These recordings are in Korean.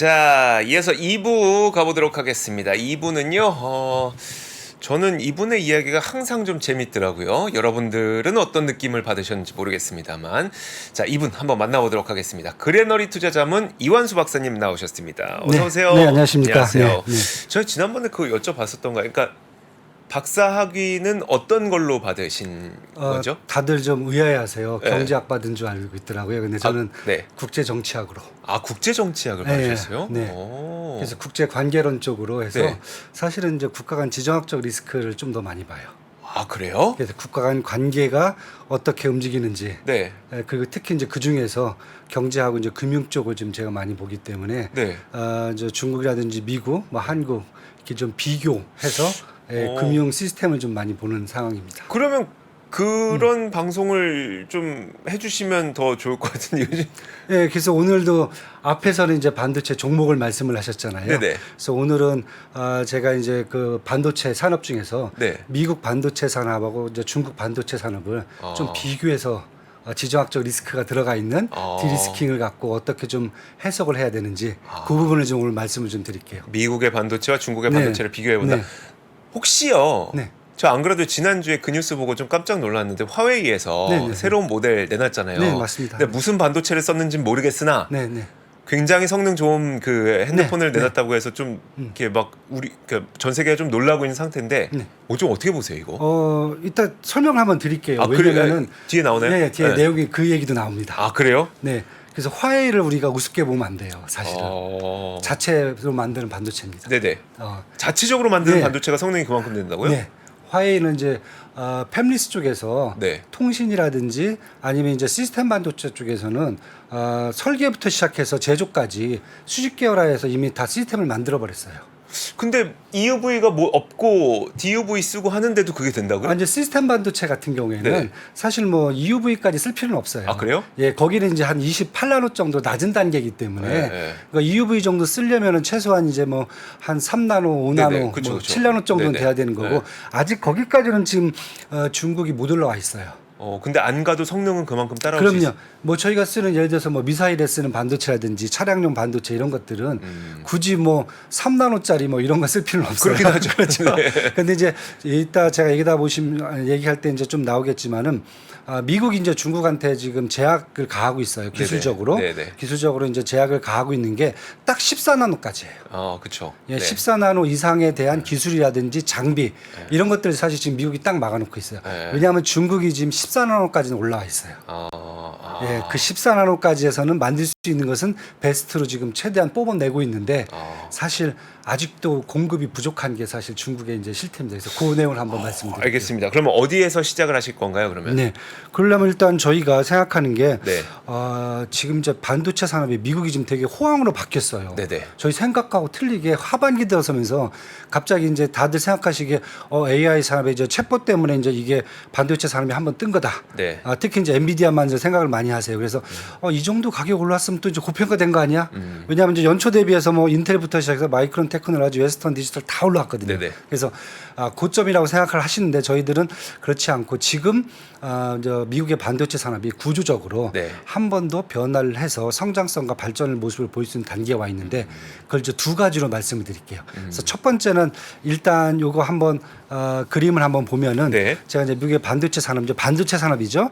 자, 이어서 2부 가보도록 하겠습니다. 2부는요, 저는 이분의 이야기가 항상 좀 재밌더라고요. 여러분들은 어떤 느낌을 받으셨는지 모르겠습니다만. 자, 이분 한번 만나보도록 하겠습니다. 그래너리 투자자문 이완수 박사님 나오셨습니다. 어서오세요. 네, 안녕하십니까. 안녕하세요. 네. 저 지난번에 그거 여쭤봤었던가요? 그러니까 박사 학위는 어떤 걸로 받으신 거죠? 다들 좀 의아해하세요. 네. 경제학 받은 줄 알고 있더라고요. 근데 저는 네. 국제정치학으로. 아, 국제정치학을 네, 받으셨어요? 네. 오. 그래서 국제관계론 쪽으로 해서 네. 사실은 이제 국가 간 지정학적 리스크를 좀 더 많이 봐요. 아, 그래요? 그래서 국가 간 관계가 어떻게 움직이는지, 네. 그리고 특히 이제 그 중에서 경제하고 이제 금융 쪽을 좀 제가 많이 보기 때문에 네. 이제 중국이라든지 미국, 뭐 한국 이렇게 좀 비교해서 오. 금융 시스템을 좀 많이 보는 상황입니다. 그러면 그런 방송을 좀 해주시면 더 좋을 것 같은데 요즘. 네, 그래서 오늘도 앞에서는 이제 반도체 종목을 말씀을 하셨잖아요. 네네. 그래서 오늘은 제가 이제 그 반도체 산업 중에서 네. 미국 반도체 산업하고 이제 중국 반도체 산업을 좀 비교해서 지정학적 리스크가 들어가 있는 디리스킹을 갖고 어떻게 좀 해석을 해야 되는지 그 부분을 좀 오늘 말씀을 좀 드릴게요. 미국의 반도체와 중국의 네. 반도체를 비교해본다. 네. 혹시요. 네. 저 안 그래도 지난주에 그 뉴스 보고 좀 깜짝 놀랐는데 화웨이에서 네네. 새로운 모델 내놨잖아요. 네, 맞습니다. 근데 무슨 반도체를 썼는지는 모르겠으나 네, 네. 굉장히 성능 좋은 그 핸드폰을 네, 내놨다고 해서 좀 이렇게 막 우리 전 세계가 좀 놀라고 있는 상태인데 네. 좀 어떻게 보세요 이거? 일단 설명을 한번 드릴게요. 아, 왜냐면은 뒤에 나오나요? 네, 뒤에 네. 내용이 그 얘기도 나옵니다. 아, 그래요? 네. 그래서 화웨이를 우리가 우습게 보면 안 돼요. 사실은. 어... 자체로 만드는 반도체입니다. 네네. 어, 자체적으로 만드는 네. 반도체가 성능이 그만큼 된다고요? 네. 화웨이는 이제 팹리스 쪽에서 네. 통신이라든지 아니면 이제 시스템 반도체 쪽에서는 설계부터 시작해서 제조까지 수십 개월하에서 이미 다 시스템을 만들어 버렸어요. 근데 EUV가 뭐 없고 DUV 쓰고 하는데도 그게 된다고요? 이제 시스템 반도체 같은 경우에는 네. 사실 뭐 EUV까지 쓸 필요는 없어요. 아, 그래요? 예, 거기는 이제 한 28나노 정도 낮은 단계이기 때문에 네. 그러니까 EUV 정도 쓰려면은 최소한 이제 뭐 한 3나노, 5나노, 네네. 그쵸, 뭐 그쵸. 7나노 정도는 네네. 돼야 되는 거고 네. 아직 거기까지는 지금 중국이 못 올라와 있어요. 근데 안 가도 성능은 그만큼 따라올 수 그럼요. 있어요. 뭐 저희가 쓰는 예를 들어서 뭐 미사일에 쓰는 반도체라든지 차량용 반도체 이런 것들은 굳이 뭐 3나노짜리 뭐 이런 거 쓸 필요는 없어요. 그렇긴 하죠. 그렇죠. 네. 근데 이제 이따 제가 얘기할 때 이제 좀 나오겠지만은 미국이 이제 중국한테 지금 제약을 가하고 있어요. 기술적으로. 네네. 기술적으로 이제 제약을 가하고 있는 게 딱 14나노까지예요. 그렇죠. 예, 14나노 이상에 대한 기술이라든지 장비 이런 것들을 사실 지금 미국이 딱 막아놓고 있어요. 네. 왜냐하면 중국이 지금 14나노까지는 올라와 있어요. 예, 그 14나노까지에서는 만들 수 있는 것은 베스트로 지금 최대한 뽑아내고 있는데 사실 아직도 공급이 부족한 게 사실 중국의 이제 실태입니다. 그래서 그 내용을 한번 말씀드릴게요. 알겠습니다. 그러면 어디에서 시작을 하실 건가요, 그러면? 네. 그러려면 일단 저희가 생각하는 게 네. 지금 이제 반도체 산업이 미국이 지금 되게 호황으로 바뀌었어요. 네네. 저희 생각하고 틀리게 하반기 들어서면서 갑자기 이제 다들 생각하시기에 AI 산업의 이제 챗봇 때문에 이제 이게 반도체 산업이 한번 뜬 거다. 네. 특히 이제 엔비디아만 이제 생각을 많이 하세요. 그래서 이 정도 가격 올랐으면 또 이제 고평가된 거 아니야? 왜냐하면 이제 연초 대비해서 뭐 인텔부터 시작해서 마이크론 테크놀로지, 웨스턴 디지털 다 올라왔거든요. 네네. 그래서 고점이라고 생각을 하시는데 저희들은 그렇지 않고 지금 이제 미국의 반도체 산업이 구조적으로 네. 한 번 더 변화를 해서 성장성과 발전의 모습을 보일 수 있는 단계에 와 있는데 그걸 이제 두 가지로 말씀을 드릴게요. 그래서 첫 번째는 일단 요거 한번 그림을 한번 보면은 네. 제가 이제 미국의 반도체 산업 이제 반도체 산업이죠.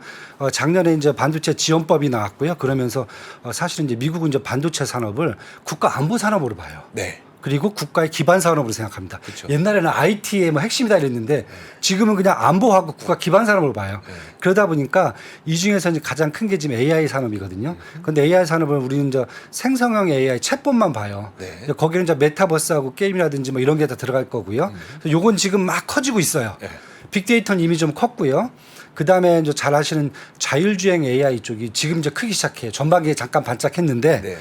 작년에 이제 반도체 지원법이 나왔고요. 그러면서 사실은 이제 미국은 이제 반도체 산업을 국가 안보 산업으로 봐요. 네. 그리고 국가의 기반 산업으로 생각합니다. 그쵸. 옛날에는 IT의 뭐 핵심이다 이랬는데 지금은 그냥 안보하고 국가 기반 산업을 봐요. 그러다 보니까 이 중에서 이제 가장 큰 게 지금 AI 산업이거든요. 그런데 AI 산업을 우리는 이제 생성형 AI 챗봇만 봐요. 네. 거기는 이제 메타버스하고 게임이라든지 뭐 이런 게 다 들어갈 거고요. 요건 지금 막 커지고 있어요. 네. 빅데이터는 이미 좀 컸고요. 그 다음에 이제 잘 아시는 자율주행 AI 쪽이 지금 이제 크기 시작해요. 전반기에 잠깐 반짝했는데 네.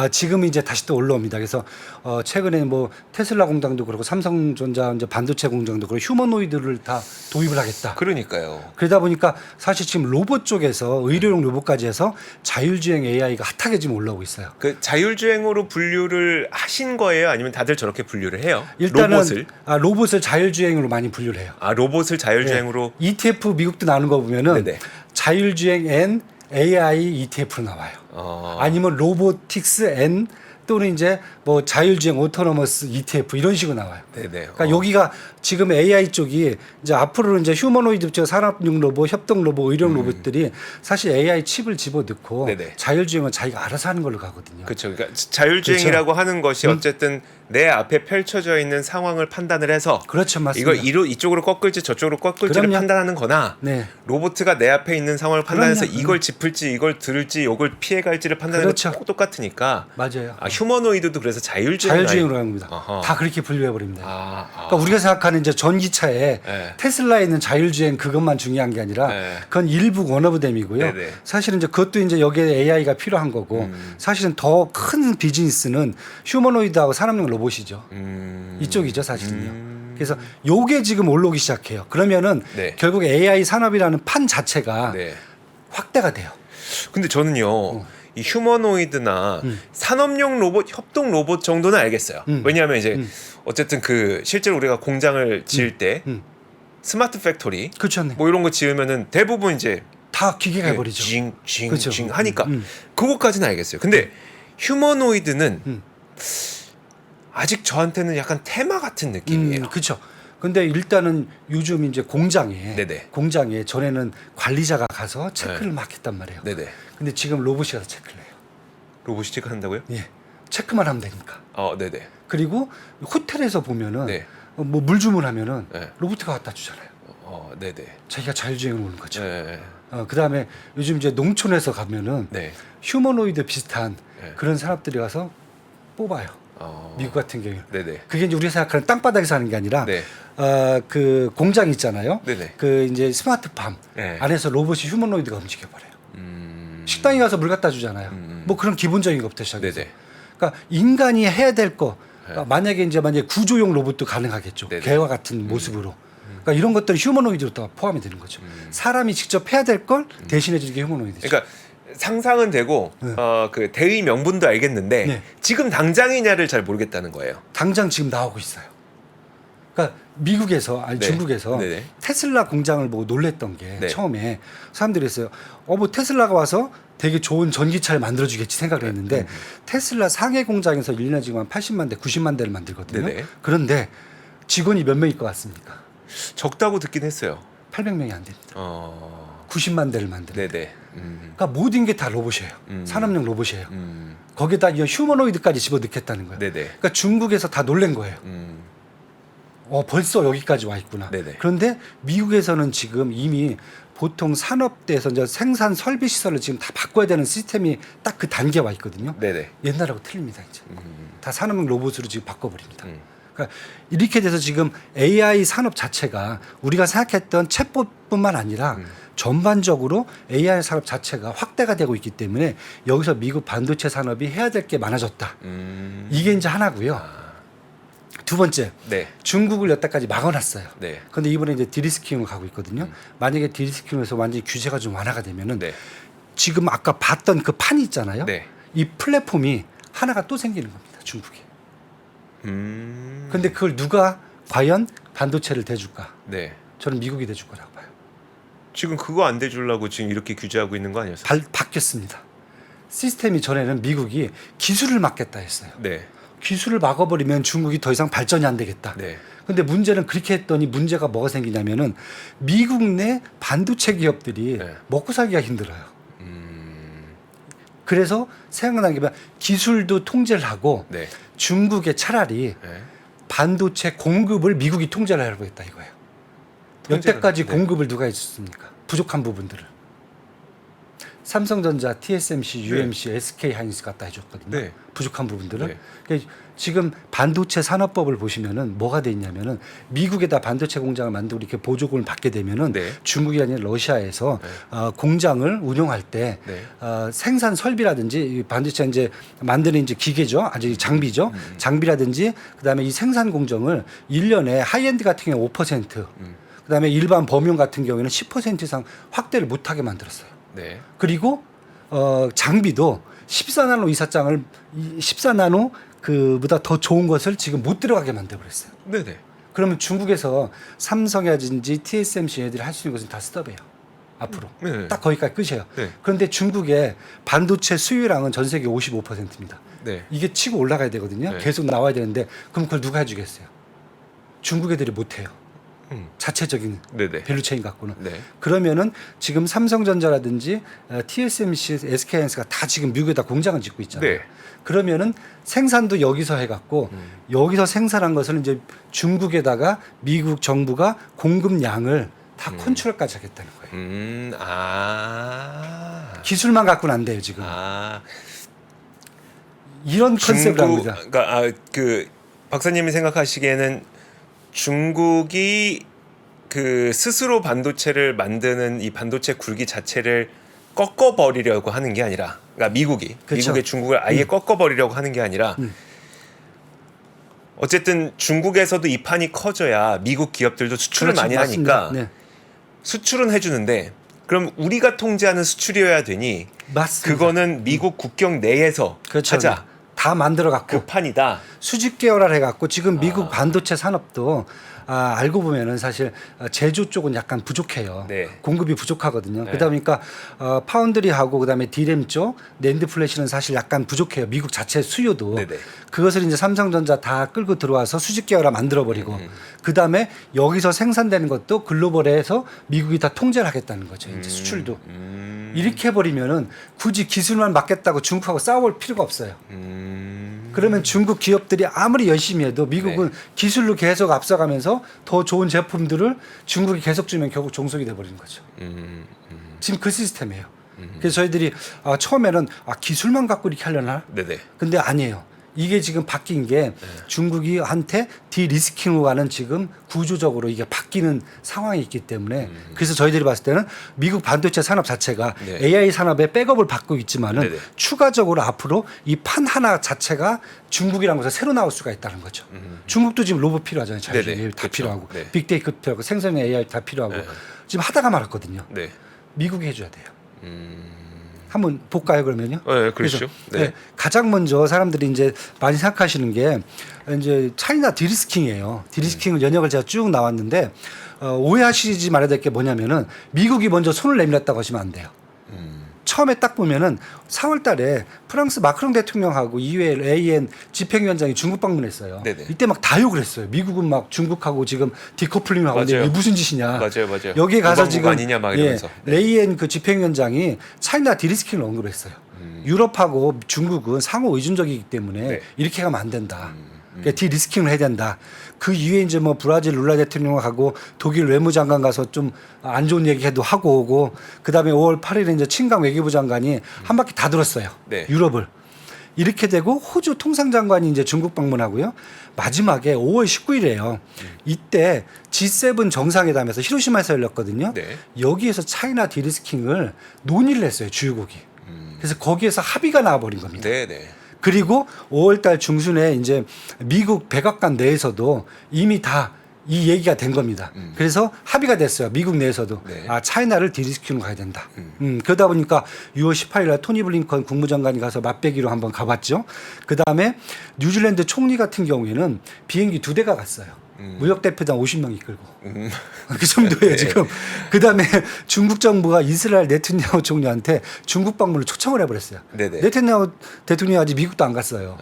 지금 이제 다시 또 올라옵니다. 그래서 최근에 뭐 테슬라 공장도 그렇고 삼성전자 이제 반도체 공장도 그렇고 휴머노이드를 다 도입을 하겠다. 그러니까요. 그러다 보니까 사실 지금 로봇 쪽에서 의료용 로봇까지 해서 자율주행 AI가 핫하게 지금 올라오고 있어요. 그 자율주행으로 분류를 하신 거예요? 아니면 다들 저렇게 분류를 해요? 일단은 로봇을? 로봇을 자율주행으로 많이 분류를 해요. 로봇을 자율주행으로. 네. ETF 미국도 나오는 거 보면은 네네. 자율주행 N AI ETF로 나와요. 아니면 로보틱스 N 또는 이제 뭐 자율주행 오토노머스 ETF 이런 식으로 나와요. 네네. 그러니까 여기가 지금 AI 쪽이 이제 앞으로는 이제 휴머노이드 쪽 산업용 로봇, 협동 로봇, 의료 로봇들이 사실 AI 칩을 집어넣고 네네. 자율주행은 자기가 알아서 하는 걸로 가거든요. 그렇죠. 그러니까 자율주행이라고 하는 것이 어쨌든 내 앞에 펼쳐져 있는 상황을 판단을 해서 그렇죠, 맞습니다. 이걸 이쪽으로 꺾을지 저쪽으로 꺾을지를 그럼요. 판단하는 거나 네. 로봇가 내 앞에 있는 상황을 판단해서 그럼요. 이걸 짚을지 이걸 들을지 이걸 피해 갈지를 판단하는 그렇죠. 건 똑같으니까 맞아요. 휴머노이드도 그래서 자율주행으로 가는 겁니다. 어허. 다 그렇게 분류해 버립니다. 아. 그러니까 우리가 생각하는 이제 전기차에 네. 테슬라에 있는 자율주행 그것만 중요한 게 아니라 네. 그건 일부 원오브댐이고요. 네네. 사실은 이제 그것도 이제 여기에 AI가 필요한 거고 사실은 더 큰 비즈니스는 휴머노이드하고 산업용 로봇이죠. 이쪽이죠, 사실은요. 그래서 요게 지금 올라오기 시작해요. 그러면은 네. 결국 AI 산업이라는 판 자체가 네. 확대가 돼요. 근데 저는요. 이 휴머노이드나 산업용 로봇, 협동 로봇 정도는 알겠어요. 왜냐하면 이제 어쨌든 그 실제로 우리가 공장을 지을 때 스마트 팩토리 그렇죠. 네. 뭐 이런 거 지으면은 대부분 이제 다 기계가 해버리죠. 징징징 그렇죠. 하니까 그것까지는 알겠어요. 근데 휴머노이드는 아직 저한테는 약간 테마 같은 느낌이에요. 그렇죠. 근데 일단은 요즘 이제 공장에 네네. 전에는 관리자가 가서 체크를 막 했단 말이에요. 네네. 근데 지금 로봇이 가서 체크를 해요. 로봇이 체크한다고요? 예. 체크만 하면 되니까. 네네. 그리고 호텔에서 보면은 네. 뭐 물 주문하면은 네. 로봇가 갖다 주잖아요. 네네. 자기가 자율주행을 오는 거죠. 네. 그다음에 요즘 이제 농촌에서 가면은 네. 휴머노이드 비슷한 네. 그런 사람들이 가서 뽑아요. 미국 같은 경우에. 네네. 그게 이제 우리가 생각하는 땅바닥에서 하는 게 아니라 네. 그 공장 있잖아요. 네네. 그 이제 스마트팜 네. 안에서 로봇이 휴머노이드가 움직여 버려요. 식당에 가서 물 갖다 주잖아요. 뭐 그런 기본적인 것부터 시작해서. 네네. 그러니까 인간이 해야 될 거. 그러니까 만약에 구조용 로봇도 가능하겠죠. 네네. 개와 같은 모습으로. 그러니까 이런 것들이 휴머노이드로 다 포함이 되는 거죠. 사람이 직접 해야 될 걸 대신해 주는 게 휴머노이드죠. 그러니까 상상은 되고 그 대의 명분도 알겠는데 네. 지금 당장이냐를 잘 모르겠다는 거예요. 당장 지금 나오고 있어요. 그러니까 미국에서 아니 네. 중국에서 네네. 테슬라 공장을 보고 놀랬던 게 네. 처음에 사람들이 했어요. 뭐 테슬라가 와서 되게 좋은 전기차를 만들어주겠지 생각을 했는데 테슬라 상해 공장에서 1년에 지금 한 80만 대, 90만 대를 만들거든요. 네네. 그런데 직원이 몇 명일 것 같습니까? 적다고 듣긴 했어요. 800명이 안 됩니다. 90만 대를 만드는. 네네. 그러니까 모든 게 다 로봇이에요. 산업용 로봇이에요. 음. 거기다 이 휴머노이드까지 집어넣겠다는 거예요. 네네. 그러니까 중국에서 다 놀란 거예요. 벌써 여기까지 와 있구나. 네네. 그런데 미국에서는 지금 이미 보통 산업대에서 이제 생산 설비 시설을 지금 다 바꿔야 되는 시스템이 딱 그 단계에 와 있거든요. 네네. 옛날하고 틀립니다. 이제 다 산업용 로봇으로 지금 바꿔버립니다. 그러니까 이렇게 돼서 지금 AI 산업 자체가 우리가 생각했던 챗봇뿐만 아니라 전반적으로 AI 산업 자체가 확대가 되고 있기 때문에 여기서 미국 반도체 산업이 해야 될 게 많아졌다. 이게 이제 하나고요. 두 번째, 네. 중국을 여태까지 막아놨어요. 네. 그런데 이번에 이제 디리스킹으로 가고 있거든요. 만약에 디리스킹에서 완전히 규제가 좀 완화가 되면은 네. 지금 아까 봤던 그 판이 있잖아요. 네. 이 플랫폼이 하나가 또 생기는 겁니다. 중국에. 근데 그걸 누가 과연 반도체를 대줄까? 네. 저는 미국이 대줄 거라고 봐요. 지금 그거 안 대주려고 지금 이렇게 규제하고 있는 거 아니었어요? 바뀌었습니다. 시스템이 전에는 미국이 기술을 막겠다 했어요. 네. 기술을 막아버리면 중국이 더 이상 발전이 안 되겠다. 네. 근데 문제는 그렇게 했더니 문제가 뭐가 생기냐면은 미국 내 반도체 기업들이 네. 먹고 살기가 힘들어요. 그래서 생각나는 게 기술도 통제를 하고 네. 중국에 차라리 네. 반도체 공급을 미국이 통제를 하려고 했다 이거예요. 통제를, 여태까지 네. 공급을 누가 해줬습니까? 부족한 부분들을. 삼성전자, TSMC, UMC, SK 하이닉스 갖다 해줬거든요. 네. 부족한 부분들을. 네. 그러니까 지금 반도체 산업법을 보시면은 뭐가 돼 있냐면은 미국에다 반도체 공장을 만들고 이렇게 보조금을 받게 되면은 네. 중국이 아니라 러시아에서 공장을 운영할 때 네. 생산 설비라든지 이 반도체 이제 만드는 이제 기계죠, 아직 장비죠, 장비라든지 그다음에 이 생산 공정을 1년에 하이엔드 같은 경우 5%, 그다음에 일반 범용 같은 경우에는 10% 이상 확대를 못하게 만들었어요. 네. 그리고 장비도 14나노 이사장을 14나노 그보다 더 좋은 것을 지금 못 들어가게 만들어버렸어요. 네네. 그러면 중국에서 삼성이라든지 TSMC 애들이 할 수 있는 것은 다 스톱해요. 앞으로. 네. 딱 거기까지 끝이에요. 네. 그런데 중국의 반도체 수요량은 전 세계 55%입니다. 네. 이게 치고 올라가야 되거든요. 네. 계속 나와야 되는데 그럼 그걸 누가 해주겠어요? 중국 애들이 못해요. 자체적인 네네. 밸류체인 갖고는. 네. 그러면은 지금 삼성전자라든지 TSMC, SK하이닉스가 다 지금 미국에다 공장을 짓고 있잖아요. 네. 그러면은 생산도 여기서 해갖고 여기서 생산한 것을 이제 중국에다가 미국 정부가 공급량을 다 컨트롤까지 하겠다는 거예요. 기술만 갖고는 안 돼요 지금. 이런 컨셉을 합니다. 그러니까 그 박사님이 생각하시기에는 중국이 그 스스로 반도체를 만드는 이 반도체 굴기 자체를 꺾어버리려고 하는 게 아니라, 그러니까 미국이 그렇죠. 미국의 중국을 아예 꺾어버리려고 하는 게 아니라, 어쨌든 중국에서도 이 판이 커져야 미국 기업들도 수출을 그렇죠. 많이 맞습니다. 하니까 네. 수출은 해주는데, 그럼 우리가 통제하는 수출이어야 되니 맞습니다. 그거는 미국 국경 내에서 그렇죠. 하자. 다 만들어 갖고 그 판이다. 수직 계열화를 해갖고 지금 미국 반도체 산업도 알고 보면은 사실 제조 쪽은 약간 부족해요. 네. 공급이 부족하거든요. 네. 그러다 보니까 파운드리하고 그다음에 디램 쪽 낸드 플래시는 사실 약간 부족해요. 미국 자체 수요도. 네네. 그것을 이제 삼성전자 다 끌고 들어와서 수직 계열화 만들어 버리고 그다음에 여기서 생산되는 것도 글로벌에서 미국이 다 통제를 하겠다는 거죠. 이제 수출도. 이렇게 해버리면은 굳이 기술만 맡겠다고 중국하고 싸울 필요가 없어요. 그러면 중국 기업들이 아무리 열심히 해도 미국은 기술로 계속 앞서가면서 더 좋은 제품들을 중국이 계속 주면 결국 종속이 돼버리는 거죠. 지금 그 시스템이에요. 그래서 저희들이 처음에는 기술만 갖고 이렇게 하려나? 네네. 근데 아니에요. 이게 지금 바뀐 게 중국이 한테 디리스킹으로 가는 지금 구조적으로 이게 바뀌는 상황이 있기 때문에 그래서 저희들이 봤을 때는 미국 반도체 산업 자체가 네. AI 산업의 백업을 받고 있지만은 네네. 추가적으로 앞으로 이 판 하나 자체가 중국이라는 곳에 새로 나올 수가 있다는 거죠. 중국도 지금 로봇 필요하잖아요. 자율주행 네네. 다 그렇죠. 필요하고 네. 빅데이터 필요하고 생성형 AI 다 필요하고 네. 지금 하다가 말았거든요. 네. 미국이 해줘야 돼요. 한번 볼까요 그러면요? 네, 그렇죠. 네. 가장 먼저 사람들이 이제 많이 생각하시는 게 이제 차이나 디리스킹이에요. 디리스킹 연역을 제가 쭉 나왔는데 오해하시지 말아야 될 게 뭐냐면은 미국이 먼저 손을 내밀었다고 하시면 안 돼요. 처음에 딱 보면은 4월 달에 프랑스 마크롱 대통령하고 EU의 AN 집행위원장이 중국 방문했어요. 네네. 이때 막 다 욕을 했어요. 미국은 막 중국하고 지금 디커플링을 하고 있는데 맞아요. 이게 무슨 짓이냐. 맞아요. 여기에 가서 우방국 지금 아니냐 막 이러면서. 레이엔 그 집행위원장이 차이나 디리스킹을 언급을 했어요. 유럽하고 중국은 상호 의존적이기 때문에 네. 이렇게 가면 안 된다. 그러니까 디리스킹을 해야 된다. 그 이후에 이제 뭐 브라질 룰라 대통령하고 독일 외무장관 가서 좀 안 좋은 얘기도 하고 오고 그다음에 5월 8일에 이제 친강 외교부 장관이 한 바퀴 다 돌았어요. 네. 유럽을. 이렇게 되고 호주 통상장관이 이제 중국 방문하고요. 마지막에 5월 19일이에요. 이때 G7 정상회담에서 히로시마에서 열렸거든요. 네. 여기에서 차이나 디리스킹을 논의를 했어요. 주요국이. 그래서 거기에서 합의가 나와버린 겁니다. 네네. 그리고 5월달 중순에 이제 미국 백악관 내에서도 이미 다 이 얘기가 된 겁니다. 그래서 합의가 됐어요. 미국 내에서도 네. 차이나를 디리스킹으로 가야 된다. 그러다 보니까 6월 18일 날 토니 블링컨 국무장관이 가서 맛배기로 한번 가봤죠. 그 다음에 뉴질랜드 총리 같은 경우에는 비행기 2대가 갔어요. 무역 대표단 50명 이끌고 그 정도예요 지금. 그 다음에 중국 정부가 이스라엘 네tanyahu 총리한테 중국 방문을 초청을 해버렸어요. 네네. 네tanyahu 대통령이 아직 미국도 안 갔어요.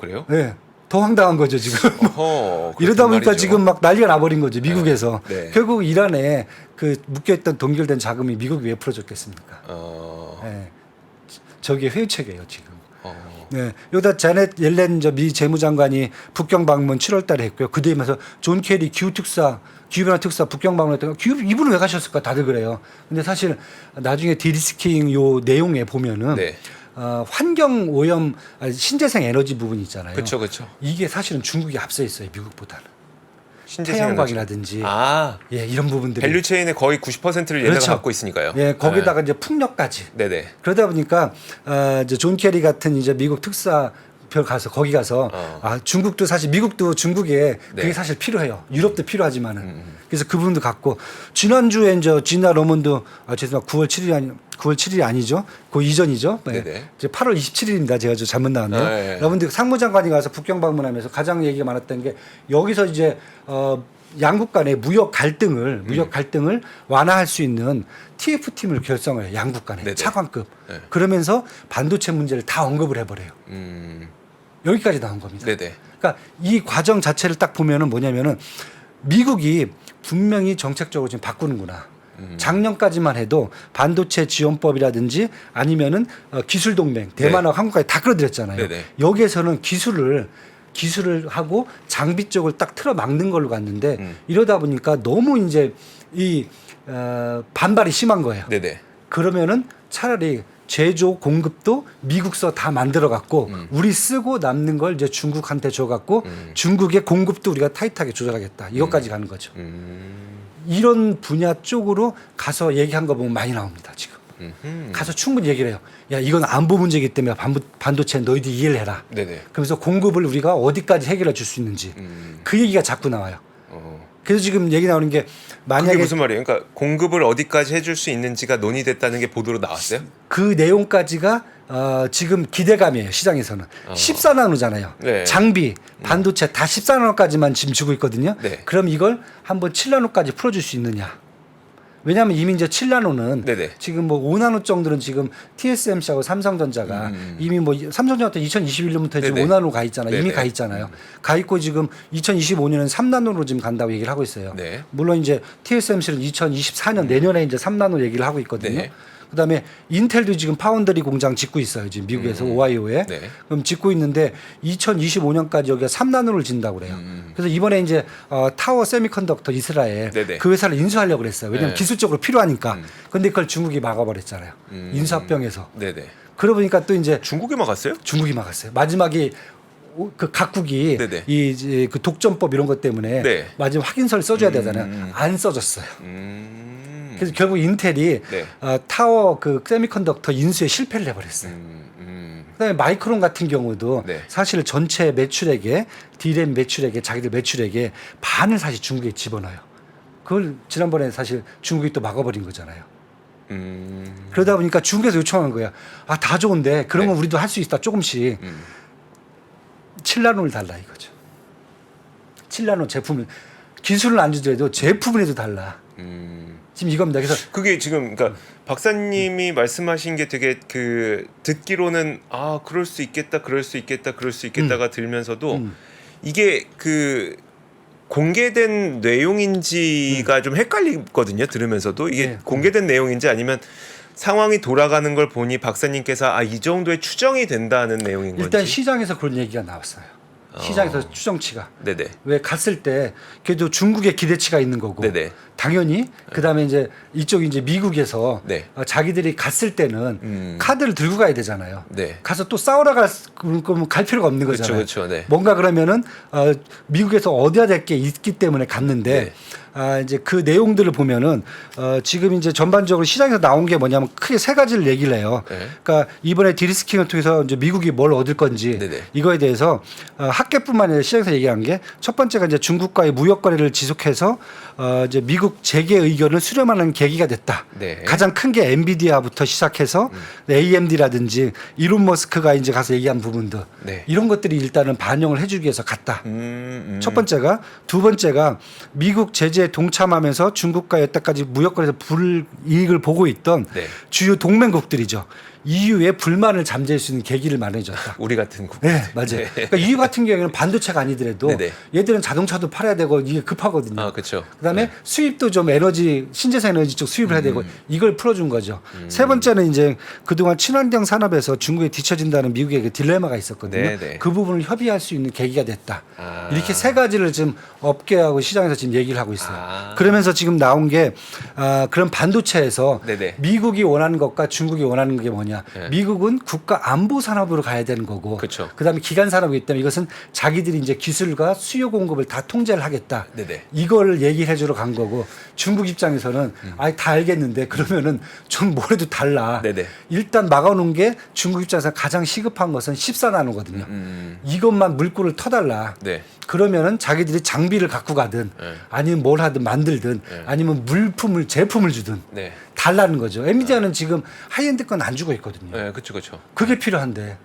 그래요? 네. 더 황당한 거죠 지금. 어허, 이러다 보니까 말이죠. 지금 막 난리가 나버린 거죠 미국에서. 네. 결국 이란에 그 묶여있던 동결된 자금이 미국이 왜 풀어줬겠습니까? 네. 저게 회유책이에요 지금. 네, 여기다 자넷 옐렌 미 재무장관이 북경 방문 7월달에 했고요. 그 뒤에면서 존 케리 기후변화 특사 북경 방문했다가 이분은 왜 가셨을까 다들 그래요. 근데 사실 나중에 디리스킹 요 내용에 보면은 네. 환경 오염 신재생 에너지 부분이 있잖아요. 그렇죠. 이게 사실은 중국이 앞서 있어요 미국보다는. 신재생 태양광이라든지 에너지. 이런 부분들이 밸류체인의 거의 90%를 얘네가 그렇죠. 갖고 있으니까요. 거기다가 이제 풍력까지. 네네. 그러다 보니까 이제 존 케리 같은 이제 미국 특사별 가서 거기 가서 중국도 사실 미국도 중국에 그게 네. 사실 필요해요. 유럽도 필요하지만은 그래서 그분도 갔고 지난주에 이제 지나 러먼도 죄송합니다. 9월 7일이 아니죠. 그 이전이죠. 네네. 이제 8월 27일입니다. 제가 좀 잘못 나왔네요. 네. 여러분들 상무장관이 가서 북경 방문하면서 가장 얘기가 많았던 게 여기서 이제 양국 간의 무역 갈등을 완화할 수 있는 TF팀을 결성을 해요. 양국 간에 네네. 차관급. 네. 그러면서 반도체 문제를 다 언급을 해버려요. 여기까지 나온 겁니다. 네네. 그러니까 이 과정 자체를 딱 보면은 뭐냐면은 미국이 분명히 정책적으로 지금 바꾸는구나. 작년까지만 해도 반도체 지원법이라든지 아니면은 기술 동맹 대만하고 한국까지 다 끌어들였잖아요. 네네. 여기에서는 기술을 하고 장비 쪽을 딱 틀어 막는 걸로 갔는데 이러다 보니까 너무 이제 이 반발이 심한 거예요. 네네. 그러면은 차라리 제조 공급도 미국서 다 만들어 갖고 우리 쓰고 남는 걸 이제 중국한테 줘 갖고 중국의 공급도 우리가 타이트하게 조절하겠다. 이것까지 가는 거죠. 이런 분야 쪽으로 가서 얘기한 거 보면 많이 나옵니다. 지금. 가서 충분히 얘기를 해요. 야, 이건 안보 문제이기 때문에 반도체 너희들 이해를 해라. 네네. 그러면서 공급을 우리가 어디까지 해결해 줄 수 있는지 그 얘기가 자꾸 나와요. 그래서 지금 얘기 나오는 게 만약에 그게 무슨 말이에요? 그러니까 공급을 어디까지 해줄 수 있는지가 논의됐다는 게 보도로 나왔어요? 그 내용까지가 지금 기대감이에요. 시장에서는 14나노잖아요. 네. 장비, 반도체 다 14나노까지만 지금 주고 있거든요. 네. 그럼 이걸 한번 7나노까지 풀어줄 수 있느냐? 왜냐하면 이미 이제 7나노는 네네. 지금 뭐 5나노 정도는 지금 TSMC하고 삼성전자가 이미 뭐 삼성전자 2021년부터 이제 네네. 5나노 가 있잖아요. 이미 네네. 가 있잖아요. 가 있고 지금 2025년은 3나노로 지금 간다고 얘기를 하고 있어요. 네. 물론 이제 TSMC는 2024년 내년에 이제 3나노 얘기를 하고 있거든요. 네. 그다음에 인텔도 지금 파운드리 공장 짓고 있어요. 지금 미국에서 오하이오에. 네. 그럼 짓고 있는데 2025년까지 여기가 3나노를 진다고 그래요. 그래서 이번에 이제 타워 세미컨덕터 이스라엘 네네. 그 회사를 인수하려고 그랬어요. 왜냐하면 네. 기술적으로 필요하니까. 근데 그걸 중국이 막아버렸잖아요. 인수합병에서. 네네. 그러고 보니까 또 이제 중국이 막았어요? 중국이 막았어요. 마지막에 그 각국이 네네. 이제 그 독점법 이런 것 때문에 네. 마지막 확인서를 써줘야 되잖아요. 안 써줬어요. 그래서 결국 인텔이 네. 타워 그 세미컨덕터 인수에 실패를 해버렸어요. 그다음에 마이크론 같은 경우도 네. 사실 전체 매출액에 디램 매출액에 자기들 매출액에 반을 사실 중국에 집어넣어요. 그걸 지난번에 사실 중국이 또 막아버린 거잖아요. 그러다 보니까 중국에서 요청한 거야. 아, 다 좋은데 그러면 네. 우리도 할 수 있다 조금씩. 7나노를 달라 이거죠. 7나노 제품을 기술을 안 주더라도 제품을 해도 달라. 지금 이겁니다. 그래서 그게 지금 그러니까 박사님이 말씀하신 게 되게 그 듣기로는 아 그럴 수 있겠다, 그럴 수 있겠다, 그럴 수 있겠다가 들면서도 이게 그 공개된 내용인지가 좀 헷갈리거든요. 들으면서도 이게 네. 공개된 내용인지 아니면 상황이 돌아가는 걸 보니 박사님께서 아 이 정도의 추정이 된다는 내용인 건지. 일단 시장에서 그런 얘기가 나왔어요. 시장에서 추정치가. 네네. 왜 갔을 때 그래도 중국의 기대치가 있는 거고 네네. 당연히 그다음에 이제 이쪽 이제 미국에서 네. 자기들이 갔을 때는 카드를 들고 가야 되잖아요. 네. 가서 또 싸우러 거면 갈 필요가 없는 그렇죠, 거잖아요. 그렇죠. 네. 뭔가 그러면은 미국에서 얻어야 될 게 있기 때문에 갔는데 네. 이제 그 내용들을 보면은 지금 이제 전반적으로 시장에서 나온 게 뭐냐면 크게 세 가지를 얘기를 해요. 네. 그러니까 이번에 디리스킹을 통해서 이제 미국이 뭘 얻을 건지 네네. 이거에 대해서 학계뿐만 아니라 시장에서 얘기한 게 첫 번째가 이제 중국과의 무역 거래를 지속해서 이제 미국 재계 의견을 수렴하는 계기가 됐다. 네. 가장 큰 게 엔비디아부터 시작해서 AMD라든지 이론 머스크가 이제 가서 얘기한 부분들 네. 이런 것들이 일단은 반영을 해주기 위해서 갔다. 첫 번째가 두 번째가 미국 제재에 동참하면서 중국과 여태까지 무역거래에서 불이익을 보고 있던 네. 주요 동맹국들이죠. EU의 불만을 잠재울 수 있는 계기를 마련해줬다. 우리 같은 국. 네, 맞아요. 그러니까 EU 같은 경우에는 반도체가 아니더라도 네네. 얘들은 자동차도 팔아야 되고 이게 급하거든요. 아 그렇죠. 그다음에 수입도 좀 에너지 신재생 에너지 쪽 수입을 해야 되고 이걸 풀어준 거죠. 세 번째는 이제 그동안 친환경 산업에서 중국에 뒤처진다는 미국의 그 딜레마가 있었거든요. 네네. 그 부분을 협의할 수 있는 계기가 됐다. 아. 이렇게 세 가지를 지금 업계하고 시장에서 지금 얘기를 하고 있어요. 아. 그러면서 지금 나온 게 그런 반도체에서 네네. 미국이 원하는 것과 중국이 원하는 게 뭐냐. 네. 미국은 국가 안보 산업으로 가야 되는 거고 그쵸. 그다음에 기간 산업이기 때문에 이것은 자기들이 이제 기술과 수요 공급을 다 통제를 하겠다. 네네. 이걸 얘기를 해주러 간 거고 중국 입장에서는 아이 다 알겠는데 그러면은 좀 뭐래도 달라. 네네. 일단 막아놓은 게 중국 입장에서 가장 시급한 것은 14나노거든요. 이것만 물꼬를 터달라. 네. 그러면은 자기들이 장비를 갖고 가든 네. 아니면 뭘 하든 만들든 네. 아니면 물품을 제품을 주든 네. 달라는 거죠. 엔비디아는 지금 하이엔드 건 안 주고 있거든요. 네, 그렇죠, 그렇죠. 그게 필요한데.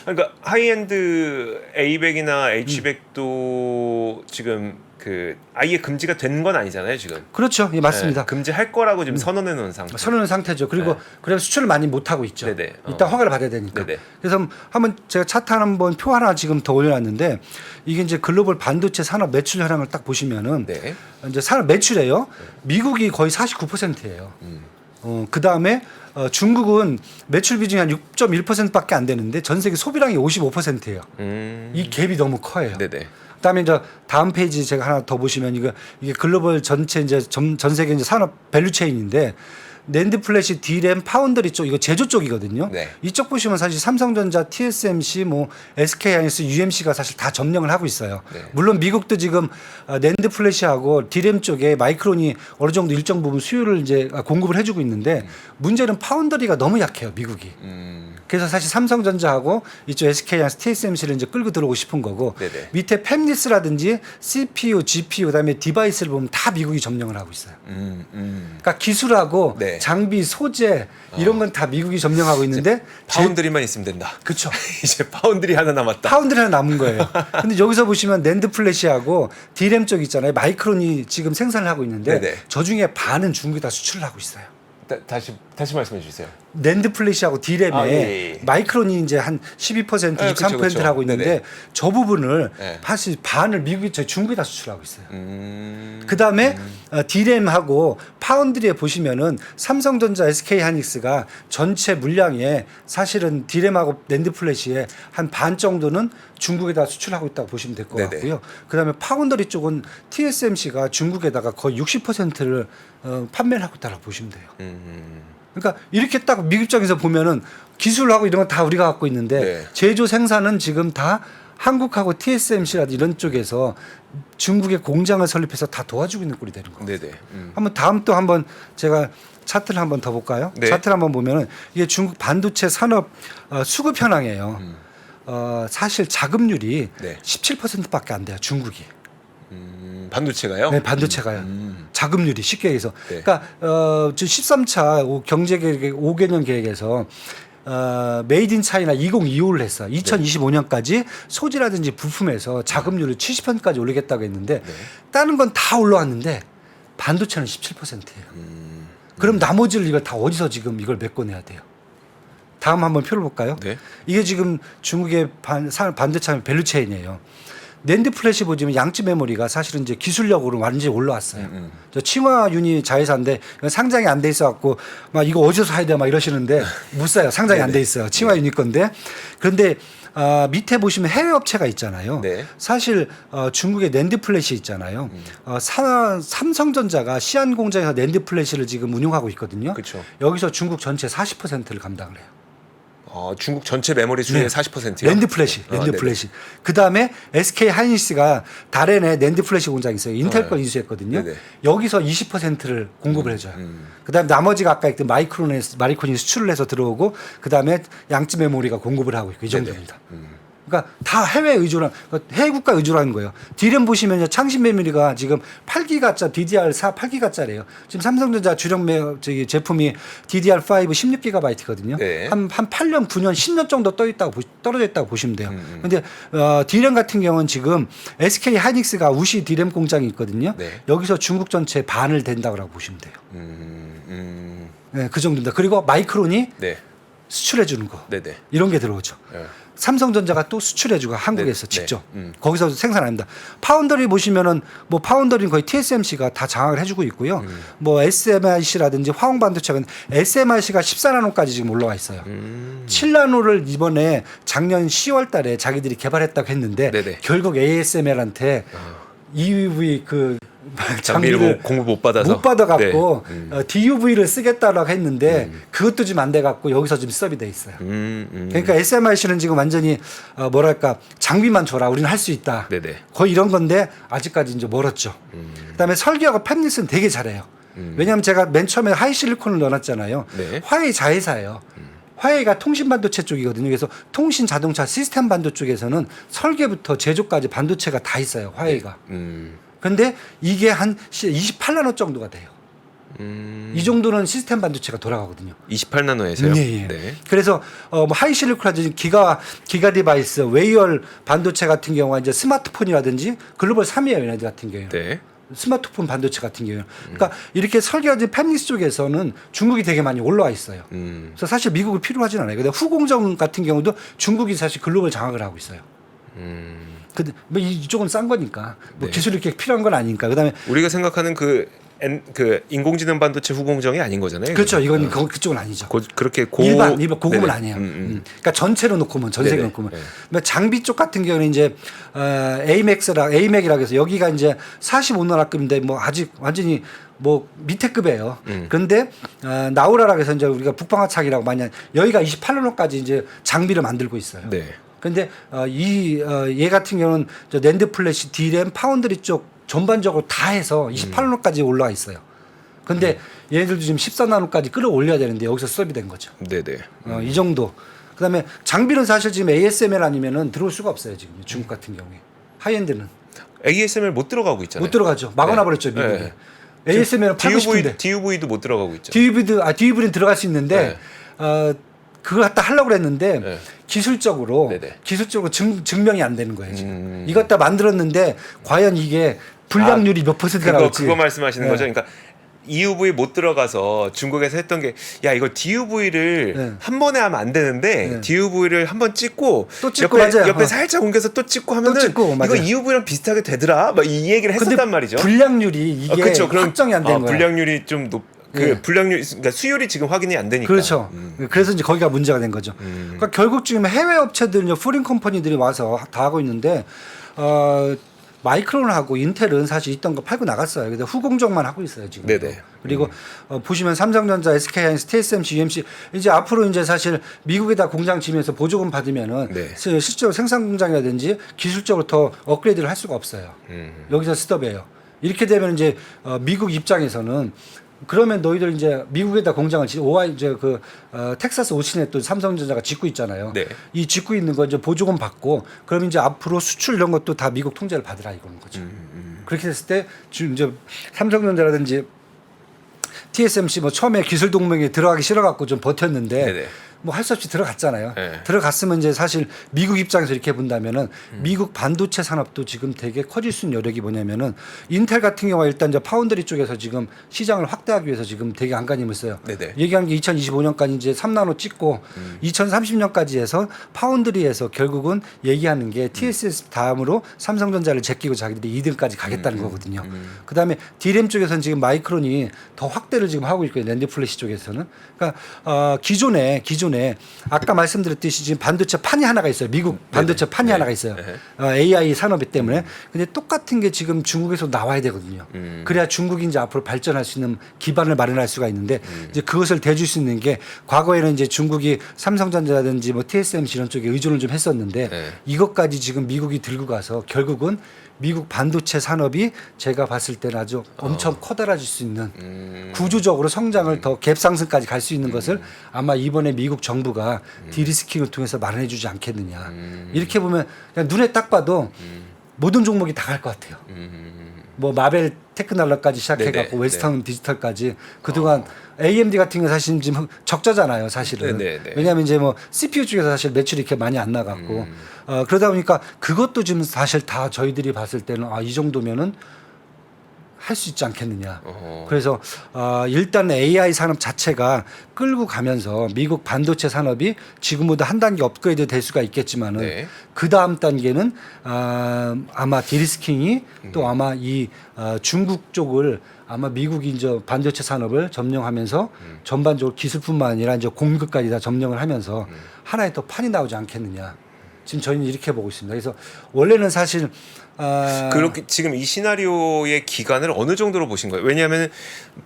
그러니까 하이엔드 A100이나 H100도 지금 그 아예 금지가 된 건 아니잖아요 지금. 그렇죠. 예, 맞습니다. 네, 금지할 거라고 지금 선언해 놓은 상태. 선언한 상태죠. 그리고 네. 그래서 수출을 많이 못 하고 있죠. 네네. 일단 허가를 받아야 되니까. 네네. 그래서 한번 제가 차트 한번 표 하나 지금 더 올려놨는데 이게 이제 글로벌 반도체 산업 매출 현황을 딱 보시면은 네. 이제 산업 매출이에요. 미국이 거의 49%예요. 그 다음에 중국은 매출 비중이 한 6.1%밖에 안 되는데 전 세계 소비량이 55%예요. 이 갭이 너무 커요. 네네. 그다음에 이제 다음 페이지 제가 하나 더 보시면 이게 글로벌 전체 이제 전 세계 이제 산업 밸류 체인인데 낸드 플래시, D램, 파운드리 쪽 이거 제조 쪽이거든요. 네. 이쪽 보시면 사실 삼성전자, TSMC, 뭐 SK하이닉스, UMC가 사실 다 점령을 하고 있어요. 네. 물론 미국도 지금 낸드 플래시하고 D램 쪽에 마이크론이 어느 정도 일정 부분 수요를 이제 공급을 해주고 있는데 문제는 파운드리가 너무 약해요, 미국이. 그래서 사실 삼성전자하고 이쪽 SK하이닉스, TSMC를 이제 끌고 들어오고 싶은 거고 네네. 밑에 팹리스라든지 CPU, GPU 그다음에 디바이스를 보면 다 미국이 점령을 하고 있어요. 그러니까 기술하고 네. 장비, 소재 이런 건 다 미국이 점령하고 있는데 파운드리만 있으면 된다. 그렇죠. 이제 파운드리 하나 남았다. 파운드리 하나 남은 거예요. 근데 여기서 보시면 낸드 플래시하고 D램 쪽 있잖아요. 마이크론이 지금 생산을 하고 있는데 네네. 저 중에 반은 중국에다 수출을 하고 있어요. 다시 말씀해 주세요. 낸드 플래시하고 D램에 예. 마이크론이 이제 한 12%, 23%를 그쵸. 하고 있는데 네네. 저 부분을 네. 사실 반을 미국이 저 중국에다 수출하고 있어요. 그다음에 D램하고 파운드리에 보시면은 삼성전자, SK하이닉스가 전체 물량에 사실은 D램하고 낸드 플래시의 한 반 정도는 중국에다 수출하고 있다고 보시면 될 것 네네. 같고요. 그다음에 파운드리 쪽은 TSMC가 중국에다가 거의 60%를 판매를 하고 있다고 보시면 돼요. 그러니까 이렇게 딱 미국 입장에서 보면은 기술하고 이런 건 다 우리가 갖고 있는데 네. 제조 생산은 지금 다 한국하고 TSMC라든지 이런 쪽에서 중국의 공장을 설립해서 다 도와주고 있는 꼴이 되는 거예요. 네네. 한번 다음 또 한번 제가 차트를 한번 더 볼까요? 네. 차트를 한번 보면은 이게 중국 반도체 산업 수급 현황이에요. 사실 자금률이 네. 17%밖에 안 돼요. 중국이. 반도체가요? 네, 반도체가요. 자금률이 쉽게 얘기해서. 네. 그러니까 지금 13차 경제 계획 5개년 계획에서 메이드 인 차이나 2025를 했어요. 2025년까지 소재라든지 부품에서 자금률을 70%까지 올리겠다고 했는데 다른 건 다 올라왔는데 반도체는 17%예요. 그럼 나머지를 이걸 다 어디서 지금 이걸 메꿔내야 돼요? 다음 한번 표를 볼까요? 네. 이게 지금 중국의 반도체 밸류 체인이에요. 낸드 플래시 보시면 양지 메모리가 사실은 이제 기술력으로 완전히 올라왔어요. 저 칭화 유니 자회사인데 상장이 안 돼 있어갖고 막 이거 어디서 사야 돼 막 이러시는데 못 사요. 상장이 안 돼 있어요. 칭화 유니 건데 그런데 밑에 보시면 해외 업체가 있잖아요. 네. 사실 중국의 낸드 플래시 있잖아요. 삼성전자가 시안 공장에서 낸드 플래시를 지금 운용하고 있거든요. 그쵸. 여기서 중국 전체 40%를 감당을 해요. 중국 전체 메모리 수의 네. 40%요? 낸드 플래시, 낸드 플래시. 그 다음에 SK 하이닉스가 다롄에 낸드 플래시 공장이 있어요. 인텔 걸 인수했거든요. 네네. 여기서 20%를 공급을 해줘요. 그 다음에 나머지가 아까 했던 마이크론이 수출을 해서 들어오고 그 다음에 양지 메모리가 공급을 하고 있고 이 정도입니다. 그러니까 다 해외 의존한 해외 국가 의존하는 거예요. D램 보시면요, 창신 메모리가 지금 8기가짜리 DDR4 8기가짜리예요. 지금 삼성전자 주력 제품이 DDR5 16기가바이트거든요. 네. 한 8년, 9년, 10년 정도 떨어져 있다고 보시면 돼요. 그런데 D램 같은 경우는 지금 SK 하이닉스가 우시 D램 공장이 있거든요. 네. 여기서 중국 전체 반을 된다고 보시면 돼요. 네, 그 정도입니다. 그리고 마이크론이 네. 수출해 주는 거 네네. 이런 게 들어오죠. 네. 삼성전자가 또 수출해주고 한국에서 네, 직접 네. 거기서 생산 안 합니다. 파운더리 보시면은 뭐 파운더리는 거의 TSMC가 다 장악을 해주고 있고요. 뭐 SMIC라든지 화홍반도체는 SMIC가 14나노까지 지금 올라와 있어요. 7나노를 이번에 작년 10월달에 자기들이 개발했다고 했는데 네네. 결국 ASML한테 EUV 장비를 공급 못 받아서 못 받아갖고 네. DUV를 쓰겠다라고 했는데 그것도 지금 안 돼갖고 여기서 지금 스톱이 돼 있어요. 그러니까 SMIC는 지금 완전히 뭐랄까 장비만 줘라, 우리는 할 수 있다. 네네. 거의 이런 건데 아직까지 이제 멀었죠. 그다음에 설계하고 팹리스는 되게 잘해요. 왜냐하면 제가 맨 처음에 하이실리콘을 넣어놨잖아요. 네. 화웨이 자회사예요. 화웨이가 통신 반도체 쪽이거든요. 그래서 통신 자동차 시스템 반도 쪽에서는 설계부터 제조까지 반도체가 다 있어요. 화웨이가. 그런데 이게 한 28나노 정도가 돼요. 이 정도는 시스템 반도체가 돌아가거든요. 28나노에서요? 예, 예. 네. 그래서 뭐 하이실리콘이라든지 기가 디바이스, 웨이얼 반도체 같은 경우가 이제 스마트폰이라든지 글로벌 3위예요, 얘네들 같은 경우에는. 네. 스마트폰 반도체 같은 경우는. 그러니까 이렇게 설계하는 팹리스 쪽에서는 중국이 되게 많이 올라와 있어요. 그래서 사실 미국이 필요하진 않아요. 근데 후공정 같은 경우도 중국이 사실 글로벌 장악을 하고 있어요. 근데 뭐 이쪽은 싼 거니까 뭐 네. 기술이 이렇게 필요한 건 아니니까. 그다음에 우리가 생각하는 그 인공지능 반도체 후공정이 아닌 거잖아요. 그렇죠. 이건 그쪽은 아니죠. 그렇게 일반 고급은 네네. 아니에요. 그러니까 전체로 놓고 보면 전 세계 네네. 놓고 보면. 네. 뭐 장비 쪽 같은 경우는 이제 AMAC이라고 해서 여기가 이제 45나라급인데 뭐 아직 완전히 뭐 밑에 급이에요. 그런데 나우라라고 해서 이제 우리가 북방화착이라고 많이 여기가 28나노까지 이제 장비를 만들고 있어요. 네. 근데 얘 같은 경우는 저 낸드 플래시, D램, 파운드리 쪽 전반적으로 다 해서 28나노까지 올라와 있어요. 근데 얘네들도 지금 14나노까지 끌어올려야 되는데 여기서 스톱이 된 거죠. 네네. 이 정도. 그다음에 장비는 사실 지금 ASML 아니면은 들어올 수가 없어요. 지금 중국 같은 경우에 하이엔드는 ASML 못 들어가고 있잖아요. 못 들어가죠. 막아놔 버렸죠 미국이. 네. ASML은 팔고 싶은데 DUV도 못 들어가고 있죠. DVD는 들어갈 수 있는데 그걸 갖다 하려고 그랬는데 네. 기술적으로 네네. 증명이 안 되는 거예요 지금. 이거 갖다 만들었는데 과연 이게 불량률이 몇 퍼센트가 나올지. 그거 말씀하시는 네. 거죠. 그러니까 EUV 못 들어가서 중국에서 했던 게 야 이거 DUV를 네. 한 번에 하면 안 되는데 네. DUV를 한 번 찍고 또 찍고 옆에, 맞아요. 옆에 살짝 옮겨서 또 찍고 하면은 찍고, 맞아요. 이거 EUV랑 비슷하게 되더라. 막 이 얘기를 했었단 말이죠. 불량률이 이게 그렇죠. 그럼 확정이 안 된 거예요. 불량률이 좀 네. 불량률 그러니까 수율이 지금 확인이 안 되니까. 그렇죠. 그래서 이제 거기가 문제가 된 거죠. 그러니까 결국 지금 해외 업체들, 이제 포린 컴퍼니들이 와서 다 하고 있는데 마이크론하고 인텔은 사실 있던 거 팔고 나갔어요. 근데 후공정만 하고 있어요 지금. 네네. 그리고 보시면 삼성전자, SK하이닉스, TSMC, UMC 이제 앞으로 이제 사실 미국에다 공장 지면서 보조금 받으면은 네. 실제로 생산 공장이라든지 기술적으로 더 업그레이드를 할 수가 없어요. 여기서 스톱이에요. 이렇게 되면 이제 미국 입장에서는 그러면 너희들 이제 미국에다 공장을 텍사스 오신에 또 삼성전자가 짓고 있잖아요. 네. 이 짓고 있는 거 이제 보조금 받고 그럼 이제 앞으로 수출 이런 것도 다 미국 통제를 받으라 이거는 거죠. 그렇게 됐을 때 지금 이제 삼성전자라든지 TSMC 뭐 처음에 기술 동맹에 들어가기 싫어갖고 좀 버텼는데 네네. 뭐 할 수 없이 들어갔잖아요. 네. 들어갔으면 이제 사실 미국 입장에서 이렇게 본다면은 미국 반도체 산업도 지금 되게 커질 수 있는 여력이 뭐냐면은 인텔 같은 경우가 일단 이제 파운드리 쪽에서 지금 시장을 확대하기 위해서 지금 되게 안간힘을 써요. 네네. 얘기한 게 2025년까지 이제 3나노 찍고 2030년까지 해서 파운드리에서 결국은 얘기하는 게 TSS 다음으로 삼성전자를 제끼고 자기들이 2등까지 가겠다는 거거든요. 그다음에 D램 쪽에서는 지금 마이크론이 더 확대를 지금 하고 있고요. 낸드 플래시 쪽에서는. 그러니까 기존에 아까 말씀드렸듯이 지금 반도체 판이 하나가 있어요. 미국 반도체 판이 하나가 있어요. AI 산업이 때문에. 근데 똑같은 게 지금 중국에서 나와야 되거든요. 그래야 중국이 이제 앞으로 발전할 수 있는 기반을 마련할 수가 있는데 이제 그것을 대줄 수 있는 게 과거에는 이제 중국이 삼성전자라든지 뭐 TSMC 이런 쪽에 의존을 좀 했었는데 이것까지 지금 미국이 들고 가서 결국은 미국 반도체 산업이 제가 봤을 때는 아주 엄청 커다라질 수 있는 구조적으로 성장을 더 갭 상승까지 갈 수 있는 것을 아마 이번에 미국 정부가 디리스킹을 통해서 마련해 주지 않겠느냐. 이렇게 보면 그냥 눈에 딱 봐도 모든 종목이 다 갈 것 같아요. 뭐 마벨 테크놀로까지 시작해갖고 네네. 웨스턴 디지털까지 그동안 AMD 같은 게 사실 지금 적자잖아요, 사실은. 네네. 왜냐하면 이제 뭐 CPU 쪽에서 사실 매출이 이렇게 많이 안 나갔고 그러다 보니까 그것도 지금 사실 다 저희들이 봤을 때는 이 정도면은 할 수 있지 않겠느냐. 그래서 일단 AI 산업 자체가 끌고 가면서 미국 반도체 산업이 지금보다 한 단계 업그레이드 될 수가 있겠지만은 네. 그 다음 단계는 아마 디리스킹이 또 아마 이 중국 쪽을 아마 미국이 이제 반도체 산업을 점령하면서 전반적으로 기술뿐만 아니라 이제 공급까지 다 점령을 하면서 하나의 더 판이 나오지 않겠느냐. 지금 저희는 이렇게 보고 있습니다. 그래서 원래는 사실 그렇게 지금 이 시나리오의 기간을 어느 정도로 보신 거예요? 왜냐하면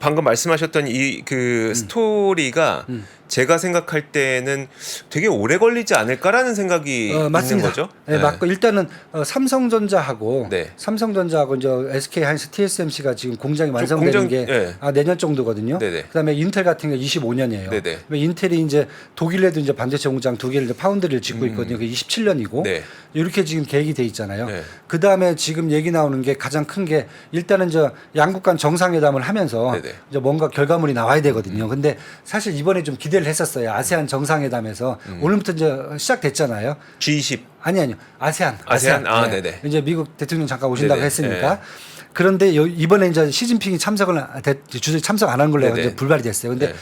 방금 말씀하셨던 이 그 스토리가 제가 생각할 때는 되게 오래 걸리지 않을까라는 생각이 있는 맞습니다. 거죠. 네, 맞고 일단은 삼성전자하고 네. 삼성전자하고 이제 SK하이닉스, TSMC가 지금 공장이 완성되는 공장, 게 네. 내년 정도거든요. 네네. 그다음에 인텔 같은 게 25년이에요. 네네. 인텔이 이제 독일에도 이제 반도체 공장 두 개를 이제 파운드리를 짓고 있거든요. 그게 27년이고 네. 이렇게 지금 계획이 돼 있잖아요. 네. 그다음에 그다음에 지금 얘기 나오는 게 가장 큰 게 일단은 저 양국 간 정상회담을 하면서 네네. 이제 뭔가 결과물이 나와야 되거든요. 근데 사실 이번에 좀 기대를 했었어요. 아세안 정상회담에서 오늘부터 이제 시작됐잖아요. G20 아니요. 아세안. 아, 네. 네네. 이제 미국 대통령 잠깐 오신다고 네네. 했으니까. 네. 그런데 이번에 이제 시진핑이 주석이 참석 안 한 걸로 네네. 이제 불발이 됐어요. 근데 네.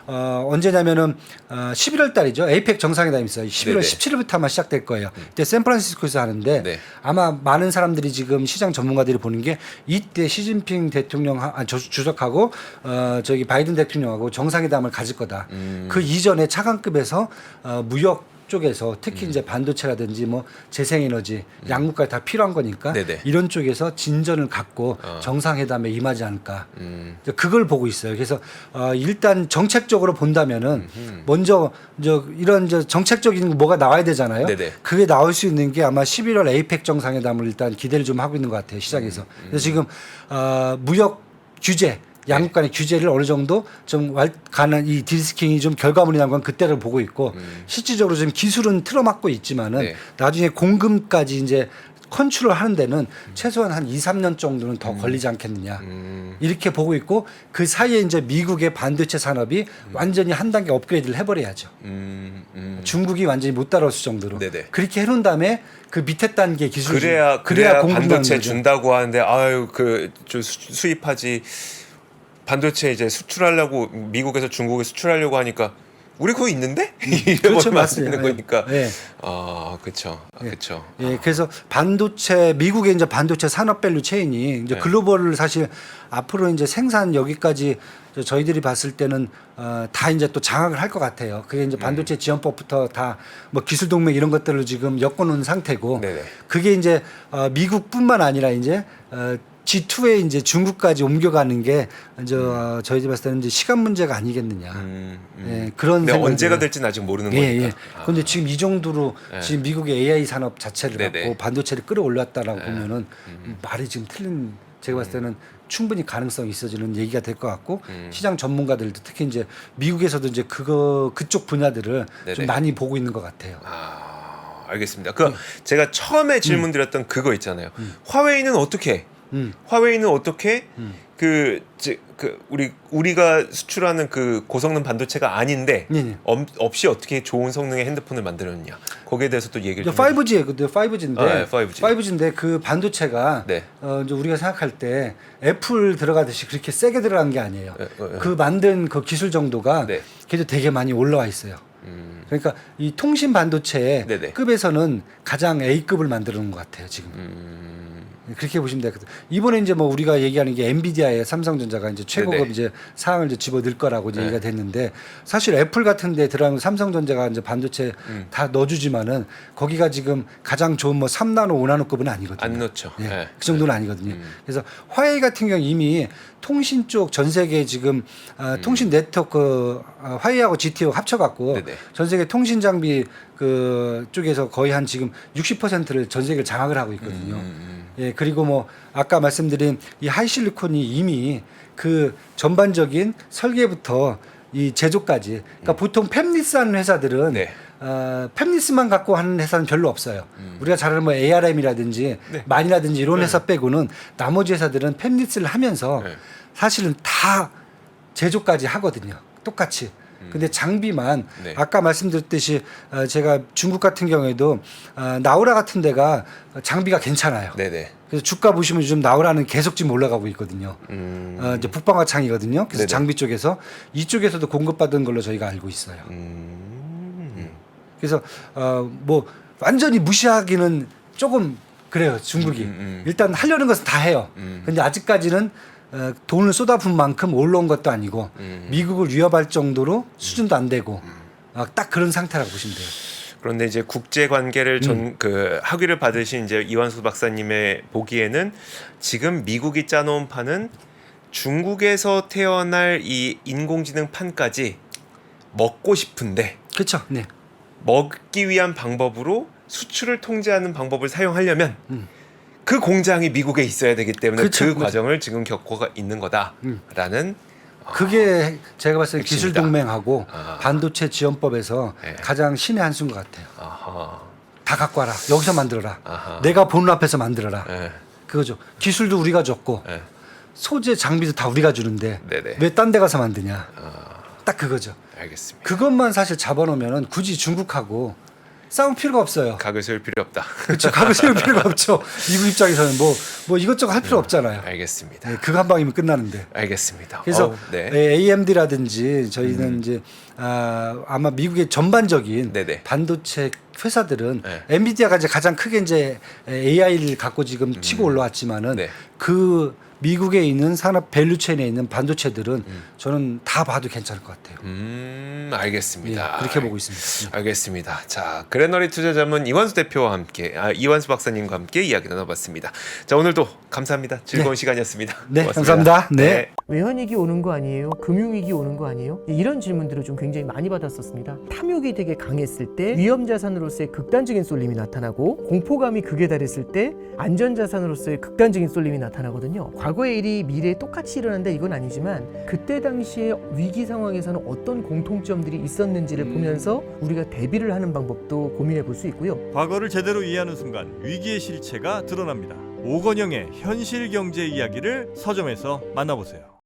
언제냐면은 11월 달이죠. 에이펙 정상회담이 있어요. 11월 네네. 17일부터 아마 시작될 거예요. 이때 샌프란시스코에서 하는데 네. 아마 많은 사람들이 지금 시장 전문가들이 보는 게 이때 시진핑 대통령 주석하고 저기 바이든 대통령하고 정상회담을 가질 거다. 그 이전에 차관급에서 무역 쪽에서 특히 이제 반도체라든지 뭐 재생에너지 양국까지 다 필요한 거니까 네네. 이런 쪽에서 진전을 갖고 정상회담에 임하지 않을까 이제 그걸 보고 있어요. 그래서 일단 정책적으로 본다면은 먼저 이런 정책적인 뭐가 나와야 되잖아요. 네네. 그게 나올 수 있는 게 아마 11월 에이펙 정상회담을 일단 기대를 좀 하고 있는 것 같아요. 시장에서. 그래서 지금 무역 규제 양국 간의 규제를 어느 정도 좀 가는 이 디스킹이 좀 결과물이 난 건 그때를 보고 있고 실질적으로 지금 기술은 틀어막고 있지만은 네. 나중에 공급까지 이제 컨트롤 하는 데는 최소한 한 2, 3년 정도는 더 걸리지 않겠느냐. 이렇게 보고 있고 그 사이에 이제 미국의 반도체 산업이 완전히 한 단계 업그레이드를 해버려야죠. 중국이 완전히 못 따라올 정도로. 네네. 그렇게 해놓은 다음에 그 밑에 단계 기술 그래야 공급이 반도체 나는 거죠. 준다고 하는데 아유 저 수입하지 반도체 이제 수출하려고 미국에서 중국에 수출하려고 하니까 우리 거기 있는데 그렇죠, 이러면 안 되는 맞습니다. 거니까 네. 그렇죠 그렇죠 예, 그래서 미국의 이제 반도체 산업밸류 체인이 이제 네. 글로벌을 사실 앞으로 이제 생산 여기까지 저희들이 봤을 때는 다 이제 또 장악을 할 것 같아요. 그게 이제 반도체 지원법부터 다 뭐 기술 동맹 이런 것들을 지금 엮어놓은 상태고, 네네. 그게 이제 미국뿐만 아니라 이제 G2에 이제 중국까지 옮겨가는 게 저희들 봤을 때는 이제 시간 문제가 아니겠느냐. 예, 그런 근데 생각이 언제가 들어요. 될지는 아직 모르는 예, 거니까. 예. 그런데 지금 이 정도로 네. 지금 미국의 AI 산업 자체를 네네. 갖고 반도체를 끌어올렸다라고 보면은 말이 지금 틀린 제가 봤을 때는 충분히 가능성이 있어지는 얘기가 될 것 같고 시장 전문가들도 특히 이제 미국에서도 이제 그쪽 분야들을 네네. 좀 많이 보고 있는 것 같아요. 알겠습니다. 제가 처음에 질문드렸던 그거 있잖아요. 화웨이는 어떻게? 화웨이는 어떻게 우리가 수출하는 그 고성능 반도체가 아닌데 네네. 없이 어떻게 좋은 성능의 핸드폰을 만들었냐? 거기에 대해서 또 얘기를 좀 5G에 근데 5G인데 네, 5G. 5G인데 그 반도체가 네. 이제 우리가 생각할 때 애플 들어가듯이 그렇게 세게 들어간 게 아니에요. 그 만든 그 기술 정도가 네. 그래도 되게 많이 올라와 있어요. 그러니까 이 통신 반도체 네네. 급에서는 가장 A급을 만들어 놓은 것 같아요 지금. 그렇게 보시면 되거든요. 이번에 이제 뭐 우리가 얘기하는 게 엔비디아의 삼성전자가 이제 최고급 네네. 이제 사항을 이제 집어넣을 거라고 이제 네. 얘기가 됐는데 사실 애플 같은데 들어가면 삼성전자가 이제 반도체 다 넣어주지만은 거기가 지금 가장 좋은 뭐 3나노, 5나노급은 아니거든요. 안 넣죠. 예, 네. 그 정도는 아니거든요. 그래서 화웨이 같은 경우 이미 통신 쪽 전 세계 지금 통신 네트워크 화웨이하고 GT하고 합쳐갖고 네네. 전 세계 통신 장비 그 쪽에서 거의 한 지금 60%를 전 세계를 장악을 하고 있거든요. 예, 그리고 뭐 아까 말씀드린 이 하이실리콘이 이미 그 전반적인 설계부터 이 제조까지 그러니까 보통 팹리스 하는 회사들은 네. 팹리스만 갖고 하는 회사는 별로 없어요. 우리가 잘 아는 뭐 ARM이라든지 네. 만이라든지 이런 회사 빼고는 나머지 회사들은 팹리스를 하면서 네. 사실은 다 제조까지 하거든요. 똑같이. 근데 장비만 네. 아까 말씀드렸듯이 제가 중국 같은 경우에도 나우라 같은 데가 장비가 괜찮아요. 네네. 그래서 주가 보시면 요즘 나우라는 계속 지금 올라가고 있거든요. 이제 북방화창이거든요. 그래서 네네. 장비 쪽에서 이쪽에서도 공급받은 걸로 저희가 알고 있어요. 그래서 뭐 완전히 무시하기는 조금 그래요. 중국이 일단 하려는 것은 다 해요. 근데 아직까지는 돈을 쏟아부은 만큼 올라온 것도 아니고 미국을 위협할 정도로 수준도 안 되고 딱 그런 상태라고 보시면 돼요. 그런데 이제 국제 관계를 학위를 받으신 이제 이완수 박사님의 보기에는 지금 미국이 짜놓은 판은 중국에서 태어날 이 인공지능 판까지 먹고 싶은데 그렇죠. 네. 먹기 위한 방법으로 수출을 통제하는 방법을 사용하려면 그 공장이 미국에 있어야 되기 때문에 그쵸, 그 그쵸. 과정을 지금 겪고 있는 거다라는 그게 제가 봤을 때 핵심이다. 기술 동맹하고 아. 반도체 지원법에서 네. 가장 신의 한 수인 것 같아요. 아하. 다 갖고 와라. 여기서 만들어라. 아하. 내가 보는 앞에서 만들어라. 예. 그거죠. 기술도 우리가 줬고 예. 소재 장비도 다 우리가 주는데 네네. 왜 딴 데 가서 만드냐. 딱 그거죠. 알겠습니다. 그것만 사실 잡아놓으면 굳이 중국하고 싸울 필요가 없어요. 각을 세울 필요 없다. 그렇죠. 각을 세울 필요가 없죠. 미국 입장에서는 뭐 이것저것 할 필요 없잖아요. 알겠습니다. 네, 그거 한 방이면 끝나는데. 알겠습니다. 그래서 네. AMD라든지 저희는 이제 아마 미국의 전반적인 네네. 반도체 회사들은 네. 엔비디아가 이제 가장 크게 이제 AI를 갖고 지금 치고 올라왔지만은 네. 그 미국에 있는 산업 밸류체인에 있는 반도체들은 저는 다 봐도 괜찮을 것 같아요. 알겠습니다. 예, 그렇게 보고 있습니다. 알겠습니다. 자, 그래너리 투자자문 이완수 대표와 함께, 이완수 박사님과 함께 이야기 나눠봤습니다. 자, 오늘도 감사합니다. 즐거운 시간이었습니다. 네, 고맙습니다. 감사합니다. 네. 외환위기 오는 거 아니에요? 금융위기 오는 거 아니에요? 이런 질문들을 좀 굉장히 많이 받았었습니다. 탐욕이 되게 강했을 때 위험자산으로서의 극단적인 쏠림이 나타나고 공포감이 극에 달했을 때 안전자산으로서의 극단적인 쏠림이 나타나거든요. 과거의 일이 미래에 똑같이 일어난다 이건 아니지만 그때 당시에 위기 상황에서는 어떤 공통점들이 있었는지를 보면서 우리가 대비를 하는 방법도 고민해 볼 수 있고요. 과거를 제대로 이해하는 순간 위기의 실체가 드러납니다. 오건영의 현실 경제 이야기를 서점에서 만나보세요.